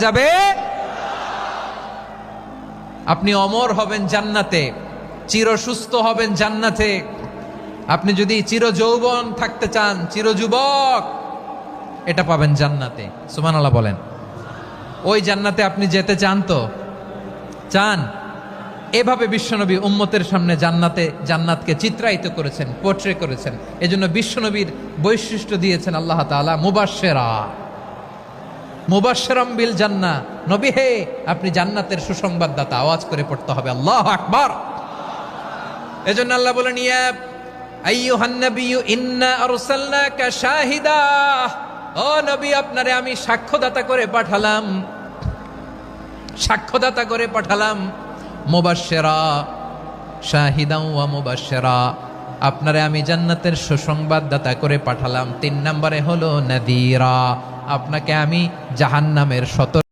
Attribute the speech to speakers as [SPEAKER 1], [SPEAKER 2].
[SPEAKER 1] যাবে, আপনি অমর হবেন জান্নাতে, চির সুস্থ হবেন জান্নাতে। আপনি যদি চির যৌবন থাকতে চান, চির যুবক, এটা পাবেন জান্নাতে। সুবহানাল্লাহ বলেন। ওই জান্নাতে আপনি যেতে চান তো? চান? এভাবে বিশ্বনবী উম্মতের সামনে জান্নাতকে চিত্রায়িত করেছেন, পোর্ট্রে করেছেন। এজন্য বিশ্বনবীর বৈশিষ্ট্য দিয়েছেন আল্লাহ তাআলা মুবাশশিরাম বিল জান্নাহ। নবী হে, আপনি জান্নাতের সুসংবাদদাতা। আওয়াজ করে পড়তে হবে আল্লাহু আকবার। এজন্য আল্লাহ বলেন, ইয়া আইয়ুহান নাবিয়্যু ইন্না আরসালনাকা শাহিদা। ও নবী, আপনারে আমি সাক্ষ্যদাতা করে পাঠালাম। মুবাশশিরা, শাহিদান ওয়া মুবাশশিরা, আপনারে আমি জান্নাতের সুসংবাদদাতা করে পাঠালাম। 3 নম্বরে হলো নাযীরা, আপনাকে আমি জাহান্নামের